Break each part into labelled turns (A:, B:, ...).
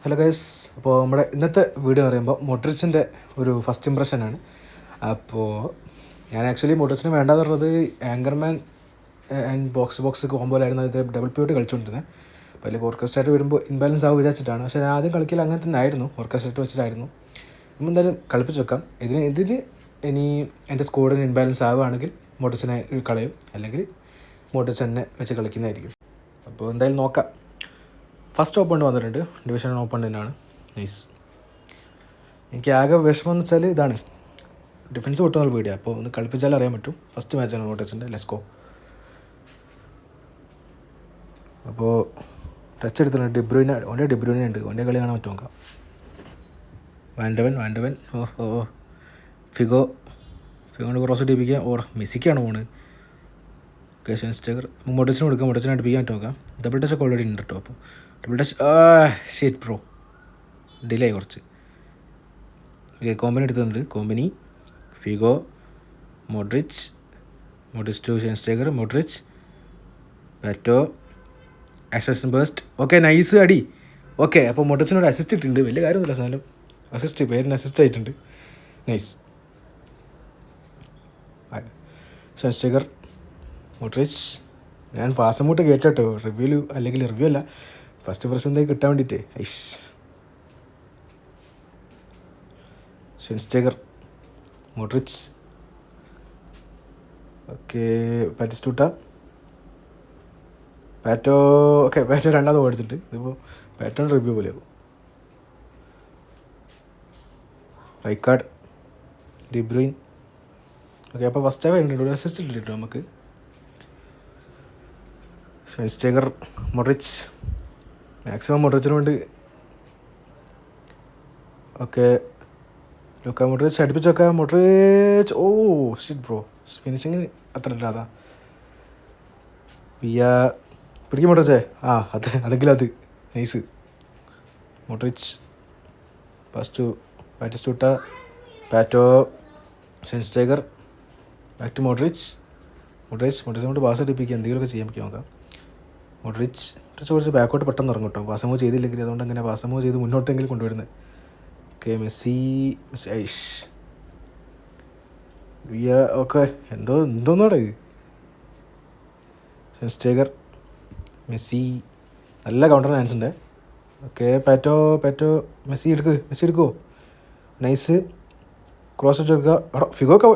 A: Hello guys, അപ്പോൾ നമ്മുടെ ഇന്നത്തെ വീഡിയോ എന്ന് പറയുമ്പോൾ മോഡ്രിച്ചിൻ്റെ ഒരു ഫസ്റ്റ് ഇംപ്രഷനാണ്. അപ്പോൾ ഞാൻ ആക്ച്വലി മോഡ്രിച്ചിന് വേണ്ടാന്ന് പറഞ്ഞത് ആങ്കർമാൻ ആൻഡ് ബോക്സ് കോമ്പോയിലായിരുന്നു ഇത് ഡബിൾ പിയോട്ട് കളിച്ചുകൊണ്ടിരുന്നത്. അപ്പോൾ അതിൽ ഓർക്കസ്ട്രേറ്റ് വരുമ്പോൾ ഇൻബാലൻസ് ആവും വിചാരിച്ചിട്ടാണ്. പക്ഷേ ഞാൻ ആദ്യം കളിക്കൽ അങ്ങനെ തന്നെ ആയിരുന്നു, ഓർക്കസ്ട്രേറ്റ് വെച്ചിട്ടായിരുന്നു. നമ്മൾ എന്തായാലും കളിപ്പിച്ച് വെക്കാം. ഇതിന് ഇനി എൻ്റെ സ്കോഡിന് ഇൻബാലൻസ് ആവുകയാണെങ്കിൽ മോഡ്രിച്ചിനെ കളയും, അല്ലെങ്കിൽ മോഡ്രിച്ച് തന്നെ വെച്ച് കളിക്കുന്നതായിരിക്കും. അപ്പോൾ എന്തായാലും നോക്കാം. ഫസ്റ്റ് ഓപ്പണ്ട് വന്നിട്ടുണ്ട്, ഡിവിഷൻ ഓപ്പണ്ടിനാണ്. നൈസ്. എനിക്ക് ആകെ വിഷമം എന്ന് വെച്ചാൽ ഇതാണ്, ഡിഫൻസ് പൊട്ടുന്ന വീഡിയോ. അപ്പോൾ ഒന്ന് കളിപ്പിച്ചാൽ അറിയാൻ പറ്റും. ഫസ്റ്റ് മാച്ചാണ് മോട്ടച്ചിൻ്റെ, ലെസ്കോ. അപ്പോൾ ടച്ച് എടുത്തിട്ടുണ്ട് ഡിബ്രൂയിന. ഡിബ്രൂയിന ഉണ്ട്, ഓൻ്റെ കളി കാണാൻ പറ്റും. നോക്കാം. വാൻഡവൻ ഫിഗോണ്ട് ക്രോസ് അടിപ്പിക്കുക. മെസ്സിക്കാണ് പോണ്. സ്റ്റേക്കർ മോട്ടച്ചിന് കൊടുക്കാം, മോട്ടച്ചിനെ അടുപ്പിക്കാൻ പറ്റും. നോക്കാം. ഡബിൾ ടച്ച് ഒക്കെ ഓൾറെഡി ഉണ്ട് കേട്ടോ. അപ്പോൾ double touch shit bro, delay കുറച്ച്. ഓക്കെ, കോമ്പനി എടുത്തിട്ടുണ്ട്. കോമ്പനി, ഫിഗോ, മോഡ്രിച്ച് ടു സ്റ്റേക്കർ, മോഡ്രിച്ച്, പാറ്റോ, അസിസ്റ്റ് ബേസ്റ്റ്. ഓക്കെ, നൈസ് അടി. ഓക്കെ, അപ്പോൾ മോഡ്രിച്ചിനൊരു അസിസ്റ്റ് ഇട്ടിട്ടുണ്ട്. വലിയ കാര്യമൊന്നുമില്ല, സാധനം അസിസ്റ്റ്, പേരിന് അസിസ്റ്റ് ആയിട്ടുണ്ട്. നൈസ്. സ്റ്റേക്കർ, മോഡ്രിച്ച്. ഞാൻ ഫാസ്റ്റ് മൂട്ട് കേട്ടോ, റിവ്യൂ അല്ല, ഫസ്റ്റ് പ്രസൻ്റ് കിട്ടാൻ വേണ്ടിയിട്ട്. Schweinsteiger, Modric. Okay, Batistuta, Pato. Okay, Pato രണ്ടാമത് ഓടിച്ചിട്ട്. ഇതിപ്പോൾ പാറ്റോൻ്റെ റിവ്യൂ പോലെയാവും. Rijkaard, De Bruyne. ഓക്കെ, അപ്പോൾ ഫസ്റ്റ് ഹാഫ് ഉണ്ട്, ഒരു അസിസ്റ്റ് ഇട്ടിട്ട് നമുക്ക്. ഷെൻസ്റ്റേഗർ, മോഡ്രിച്ച്. മാക്സിമം മോഡ്രിച്ചിന് വേണ്ടി. ഓക്കെ, ലൂക്ക മോഡ്രിച്ച് അടുപ്പിച്ച് വെക്കാം. മോഡ്രിച്ച്, ഓ ഷിറ്റ് ബ്രോ, ഫിനിഷിങ്ങിന് അത്ര ഇല്ല. അതാ പിടിക്കും മോഡ്രിച്ചേ. അതെങ്കിലും അത് nice. Modric, first Batistuta, Pato, Schweinsteiger, back to മോഡ്രിച്ചിനെ കൊണ്ട് പാസ് അടുപ്പിക്കുക, എന്തെങ്കിലുമൊക്കെ ചെയ്യാൻ പറ്റും. നോക്കാം. മോഡ്രിച്ച് കുറച്ച് ബാക്കോട്ട് പെട്ടെന്ന് ഇറങ്ങും കേട്ടോ, പാസ് മൂവ് ചെയ്തില്ലെങ്കിൽ. അതുകൊണ്ട് അങ്ങനെ പാസ് മൂവ് ചെയ്ത് മുന്നോട്ടെങ്കിലും കൊണ്ടുവരുന്നത്. ഓക്കെ, മെസ്സി ഐഷ് ഓക്കെ, എന്തോന്നാണ് ഇത്. സ്റ്റേഗർ, മെസ്സി. നല്ല കൗണ്ടർ ചാൻസ് ഉണ്ട്. ഓക്കെ, പാറ്റോ, മെസ്സി എടുക്കുമോ? നൈസ്. ക്രോസ് വെച്ച് എടുക്കുക. ഫിഗോക്കെ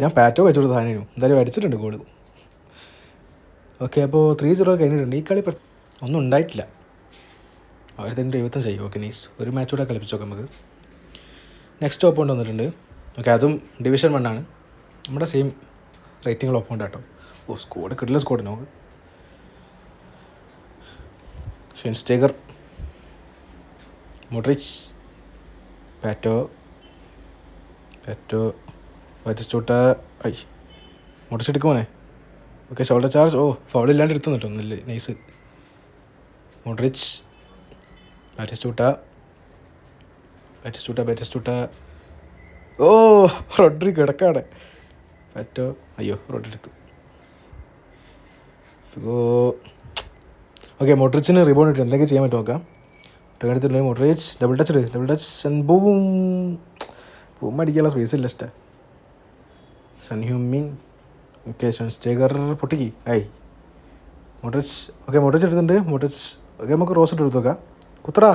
A: ഞാൻ പാറ്റോ വെച്ചു കൊടുത്ത സാധനം എന്തായാലും അടിച്ചിട്ടുണ്ട് ഗോള്. ഓക്കെ, അപ്പോൾ 3-0 കഴിഞ്ഞിട്ടുണ്ട്. ഈ കളി ഒന്നും ഉണ്ടായിട്ടില്ല. 1975. Okay, nice. ഒരു മാച്ച് കൂടെ കളിപ്പിച്ച് നോക്കാം നമുക്ക്. നെക്സ്റ്റ് ഓപ്പോണ്ട് വന്നിട്ടുണ്ട്. ഓക്കെ, അതും ഡിവിഷൻ 1 ആണ്. നമ്മുടെ സെയിം റേറ്റിംഗുള്ള ഓപ്പോണ്ട് കേട്ടോ. സ്കോഡ് കിട്ടില്ല, സ്കോഡ് നോക്ക്. Schweinsteiger, Modric, Pato, Batistuta. Modric എടുക്കുമോനെ. Okay, shoulder charge. ഫൗളില്ലാണ്ട് എടുത്തു കേട്ടോ, നല്ല നൈസ്. Modric, Batistuta. റോഡ്രി കിടക്കാടെ. പാറ്റോ, റോഡ്രി എടുത്തു. ഓക്കെ, മോഡ്രിച്ചിന് റിബൗണ്ട് ഇട്ട് എന്തൊക്കെ ചെയ്യാൻ പറ്റും നോക്കാം. എടുത്തിട്ടുണ്ട് മോഡ്രിച്ച്. ഡബിൾ ടച്ച് ബൂം അടിക്കാനുള്ള സ്പേസ് ഇല്ല. സൺഹ്യൂമിൻ. ഓക്കെ, ഷെൻസ്റ്റേഗർ പൊട്ടിക്ക്. മോഡ്രിച്ച്. ഓക്കെ, മോഡ്രിച്ച് എടുത്തിട്ടുണ്ട്. ഓക്കെ, നമുക്ക് റോസ് ഇട്ട് എടുത്ത് നോക്കാം. കുത്തടാ,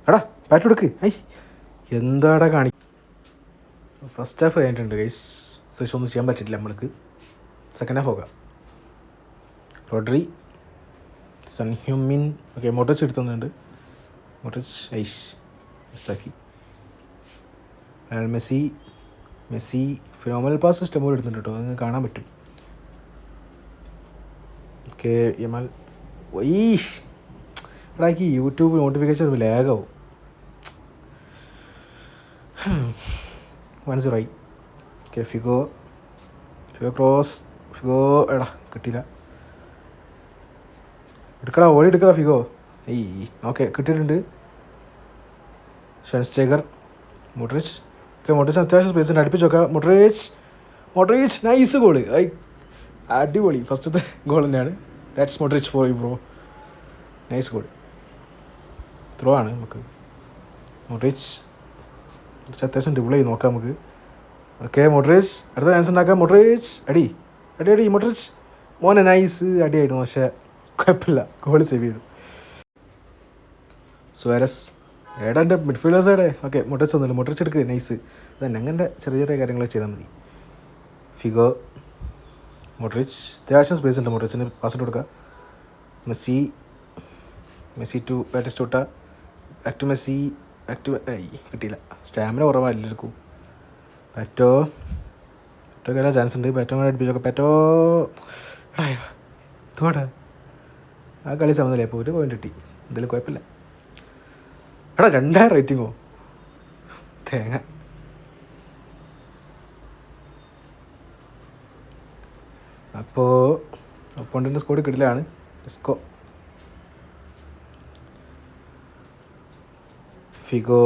A: എടാ പാറ്റ് എടുക്ക്. എന്താടാ കാണി. ഫസ്റ്റ് ഹാഫ് കഴിഞ്ഞിട്ടുണ്ട് ഗൈസ്. ഒന്നും ചെയ്യാൻ പറ്റിയിട്ടില്ല നമ്മൾക്ക്. സെക്കൻഡ് ഹാഫ് നോക്കാം. Rodri, Son Heung min. ഓക്കെ, മോഡ്രിച്ച് എടുത്തുന്നുണ്ട്. മിസ്സാക്കി. മെസ്സി ഫിനോമിനൽ പാസ് ഇഷ്ടം പോലെ എടുത്തിട്ടുണ്ട് കേട്ടോ, അത് കാണാൻ പറ്റും. Okay, Yamal. എടാ, ഈ യൂട്യൂബ് നോട്ടിഫിക്കേഷൻ ലാഗാവും. 1-0 ആയി. Okay, Figo cross. എടാ കിട്ടിയില്ല. എടുക്കടാ ഫിഗോ. ഓക്കെ, കിട്ടിയിട്ടുണ്ട്. ഷെൻസ്റ്റേഗർ, മോഡ്രിച്ച്. ഓക്കെ, മോഡ്രിച്ചിന് അത്യാവശ്യം സ്പേസ് ഉണ്ട്, അടുപ്പിച്ച് നോക്കാം. Modric nice goal. അടിപൊളി. ഫസ്റ്റത്തെ ഗോൾ തന്നെയാണ്. That's Modric for you bro. Nice goal. Throw ആണ് നമുക്ക്. മോഡ്രിച്ച് അത്യാവശ്യം ഡ്രിബിൾ ചെയ്ത് നോക്കാം നമുക്ക്. ഓക്കെ മോഡ്രിച്ച് അടുത്ത ചാൻസ് ഉണ്ടാക്കാം. മോഡ്രിച്ച് അടി അടി അടി മോഡ്രിച്ച് മോനെ നൈസ് അടിയായിരുന്നു, പക്ഷേ കുഴപ്പമില്ല, ഗോൾ സേവ് ചെയ്തു. സുവാരസ് ഏടാ എൻ്റെ മിഡ്ഫീൽഡേഴ്സ് ഏടെ. ഓക്കെ മോഡ്രിച്ച് ഒന്നുമില്ല, മോഡ്രിച്ച് എടുക്കുക നൈസ്. അതന്നെ അങ്ങനത്തെ ചെറിയ ചെറിയ കാര്യങ്ങൾ ചെയ്താൽ മതി. ഫിഗോ മോഡ്രിച്ച് അത്യാവശ്യം സ്പേസ് ഉണ്ട്, മോഡ്രിച്ചിന് പാസ് ഇട്ട് കൊടുക്കുക. Messi to Batistuta back to Messi back to കിട്ടിയില്ല, സ്റ്റാമിന കുറവാണ് എല്ലാവർക്കും. പാറ്റോക്ക് എല്ലാ ചാൻസ് ഉണ്ട്, പാറ്റോ കൂടെ അടുപ്പിച്ചൊക്കെ. പാറ്റോ തോടാ ആ കളി സമനില ഇപ്പോൾ 1 പോയിന്റ് കിട്ടി, എന്തായാലും കുഴപ്പമില്ല. എടാ 2000 റേറ്റിങ്ങോ തേങ്ങ. അപ്പോൾ ഒപ്പോണ്ടിൻ്റെ സ്കോഡ് കിടിലാണ്. ലെസ്കോ ഫിഗോ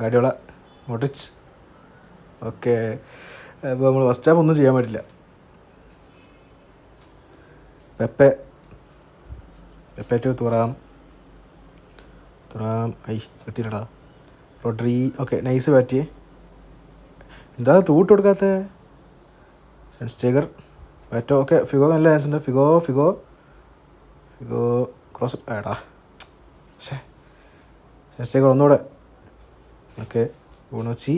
A: ഗാഡിയോള മോഡ്രിച്ച്. ഓക്കെ അപ്പോൾ നമ്മൾ ഫസ്റ്റ് ഹാഫ് ഒന്നും ചെയ്യാൻ പറ്റില്ല. പെപ്പെ ടു തുറാം കിട്ടിയില്ലടാ. റോഡ്രി ഓക്കെ നൈസ് ബാറ്റിയെ. എന്താ തൂട്ട് കൊടുക്കാത്ത ഷെൻസ്റ്റേഗർ പാറ്റോ. ഓക്കെ ഫിഗോ നല്ല ചാൻസ് ഉണ്ട്. ഫിഗോ ക്രോസ് ഏടാ ഷെൻസ്റ്റേഗർ ഒന്നുകൂടെ. ഓക്കെ ബോണോച്ചി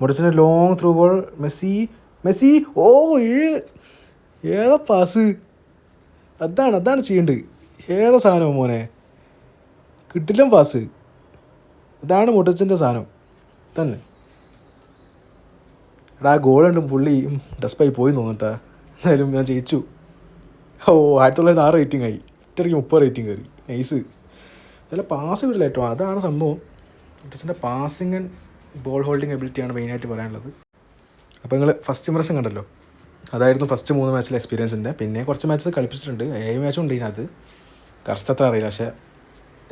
A: മോഡ്രിച്ചിൻ്റെ long through ball. Messi oh ഏതാ പാസ്, അതാണ് ചെയ്യേണ്ടത്. ഏതാ സാധനം മോനെ, കിട്ടില്ല പാസ്. ഇതാണ് മോഡ്രിച്ചിൻ്റെ സാധനം തന്നെ. എടാ ഗോളുണ്ട് പുള്ളി ഡസ്പായി പോയി തോന്നിട്ടാ. എന്തായാലും ഞാൻ ജയിച്ചു. 1906 റേറ്റിംഗ് ആയി, ഇറ്ററിക്ക് 30 റേറ്റിംഗ് കയറി. നൈസ്. നല്ല പാസ് കിട്ടില്ല കേട്ടോ, അതാണ് സംഭവം. മോഡ്രിച്ചിൻ്റെ പാസിങ് ആൻഡ് ബോൾ ഹോൾഡിങ് എബിലിറ്റിയാണ് മെയിനായിട്ട് പറയാനുള്ളത്. അപ്പോൾ നിങ്ങൾ ഫസ്റ്റ് ഇംപ്രഷൻ കണ്ടല്ലോ, അതായിരുന്നു ഫസ്റ്റ് 3 മാച്ചിലെ എക്സ്പീരിയൻസിൻ്റെ. പിന്നെ കുറച്ച് മാച്ചസ് കളിപ്പിച്ചിട്ടുണ്ട്, 7 മാച്ചും ഉണ്ട് ഇതിനകത്ത്. കറക്റ്റ് അത്ര അറിയില്ല, പക്ഷേ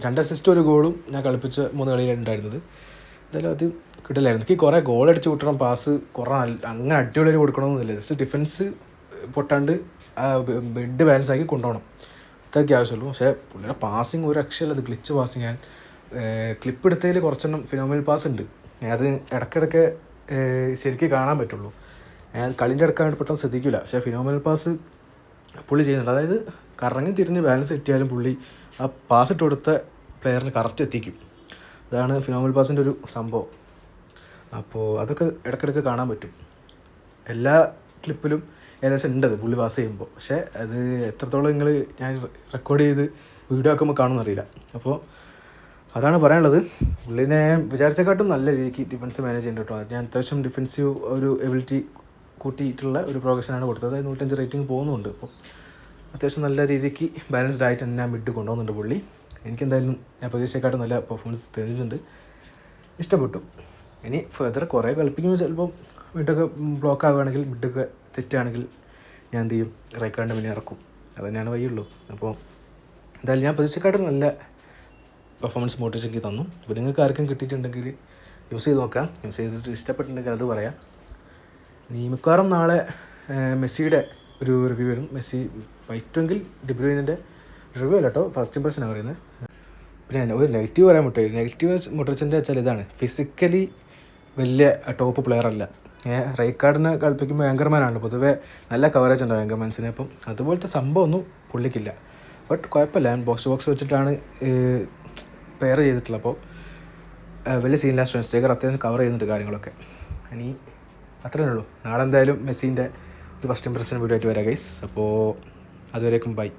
A: 2 അസിസ്റ്റും 1 ഗോളും ഞാൻ കളിപ്പിച്ച 3 കളിയിലാണ് ഉണ്ടായിരുന്നത്. എന്തായാലും അത് കിട്ടില്ലായിരുന്നു. എനിക്ക് കുറേ ഗോൾ അടിച്ച് കിട്ടണം, പാസ് കുറേ അങ്ങനെ അടിപൊളി കൊടുക്കണമെന്നില്ല. ജസ്റ്റ് ഡിഫൻസ് പൊട്ടാണ്ട് ബെഡ് ബാലൻസ് ആക്കി കൊണ്ടുപോകണം, അത്രയ്ക്ക് ആവശ്യമുള്ളൂ. പക്ഷേ പുള്ളിയുടെ പാസിങ് ഒരു രക്ഷയില്ല, അത് ഗ്ലിച്ച് പാസിങ്. ഞാൻ ക്ലിപ്പ് എടുത്തതിൽ കുറച്ചെണ്ണം ഫിനോമിനൽ പാസ് ഉണ്ട്, അത് ഇടയ്ക്കിടയ്ക്ക് ശരിക്കും കാണാൻ പറ്റുള്ളൂ. ഞാൻ കളിൻ്റെ ഇടയ്ക്കാണ്ട് പെട്ടെന്ന് ശ്രദ്ധിക്കില്ല, പക്ഷേ ഫിനോമിനൽ പാസ് പുള്ളി ചെയ്യുന്നുണ്ട്. അതായത് കറങ്ങി തിരിഞ്ഞ് ബാലൻസ് തെറ്റിയാലും പുള്ളി ആ പാസ് ഇട്ട് കൊടുത്ത പ്ലെയറിന് കറക്റ്റ് എത്തിക്കും. അതാണ് ഫിനോമിനൽ പാസിൻ്റെ ഒരു സംഭവം. അപ്പോൾ അതൊക്കെ ഇടയ്ക്കിടയ്ക്ക് കാണാൻ പറ്റും. എല്ലാ ക്ലിപ്പിലും ഏകദേശം ഉണ്ടത് പുള്ളി പാസ് ചെയ്യുമ്പോൾ. പക്ഷേ അത് എത്രത്തോളം ഞാൻ റെക്കോർഡ് ചെയ്ത് വീഡിയോ ആക്കുമ്പോൾ കാണുമെന്നറിയില്ല. അപ്പോൾ അതാണ് പറയാനുള്ളത്. പുള്ളിനെ വിചാരിച്ചേക്കാട്ടും നല്ല രീതിക്ക് ഡിഫൻസ് മാനേജ് ചെയ്യുന്നുണ്ട് കേട്ടോ. ഞാൻ അത്യാവശ്യം ഡിഫൻസീവ് ഒരു എബിലിറ്റി കൂട്ടിയിട്ടുള്ള ഒരു പ്രോഗ്രഷനാണ് കൊടുത്തത്. 105 റേറ്റിംഗ് പോകുന്നുണ്ട്. അപ്പോൾ അത്യാവശ്യം നല്ല രീതിക്ക് ബാലൻസ്ഡ് ആയിട്ട് തന്നെ മിഡ് കൊണ്ടുപോകുന്നുണ്ട് പുള്ളി. എനിക്കെന്തായാലും ഞാൻ പ്രതീക്ഷയെക്കാട്ടും നല്ല പെർഫോമൻസ് തരുന്നുണ്ട്, ഇഷ്ടപ്പെട്ടു. ഇനി ഫെർദർ കുറേ കളിപ്പിക്കുമ്പോൾ ചിലപ്പോൾ മിഡൊക്കെ ബ്ലോക്ക് ആവുകയാണെങ്കിൽ, മിഡൊക്കെ തെറ്റാണെങ്കിൽ ഞാൻ എന്ത് ചെയ്യും, റൈക്കാർഡിൻ്റെ പിന്നെ ഇറക്കും. അത് തന്നെയാണ് വഴിയുള്ളൂ. അപ്പോൾ എന്തായാലും ഞാൻ പ്രതീക്ഷയെക്കാട്ടും നല്ല പെർഫോമൻസ് മോഡ്രിച്ച് തന്നു. അപ്പോൾ നിങ്ങൾക്ക് ആർക്കും കിട്ടിയിട്ടുണ്ടെങ്കിൽ യൂസ് ചെയ്ത് നോക്കാം. യൂസ് ചെയ്തിട്ട് ഇഷ്ടപ്പെട്ടിട്ടുണ്ടെങ്കിൽ അത് പറയാം. ഇനി മിക്കവാറും നാളെ മെസ്സിയുടെ ഒരു റിവ്യൂ വരും. മെസ്സി പറ്റുമെങ്കിൽ ഡിബ്രൂയിനിൻ്റെ റിവ്യൂ അല്ല കേട്ടോ, ഫസ്റ്റ് ഇംപ്രഷനാണ് പറയുന്നത്. പിന്നെ ഒരു നെഗറ്റീവ് പറയാൻ പറ്റുമോ? നെഗറ്റീവ് മോഡ്രിച്ചിൻ്റെ വെച്ചാൽ ഇതാണ്, ഫിസിക്കലി വലിയ ടോപ്പ് പ്ലെയർ അല്ല. റൈക്കാർഡിനെ കളിപ്പിക്കുമ്പോൾ ആങ്കർമാനാണല്ലോ, പൊതുവേ നല്ല കവറേജ് ഉണ്ടാവും ആങ്കർമാൻസിന്. അപ്പം അതുപോലത്തെ സംഭവം ഒന്നും പുള്ളിക്കില്ല. ബട്ട് കുഴപ്പമില്ല, ഞാൻ ബോക്സ് വെച്ചിട്ടാണ് പെയർ ചെയ്തിട്ടുള്ളത്. അപ്പോൾ വലിയ സീനില്ല. സ്റ്റേക്കർ അത്യാവശ്യം കവർ ചെയ്യുന്നുണ്ട് കാര്യങ്ങളൊക്കെ. ഇനി അത്രയേ ഉള്ളൂ. നാളെ എന്തായാലും മെസ്സിൻ്റെ ഒരു ഫസ്റ്റ് ഇംപ്രഷൻ വീഡിയോ ആയിട്ട് വരാം ഗൈസ്. അപ്പോൾ അതുവരേക്കും ബൈ.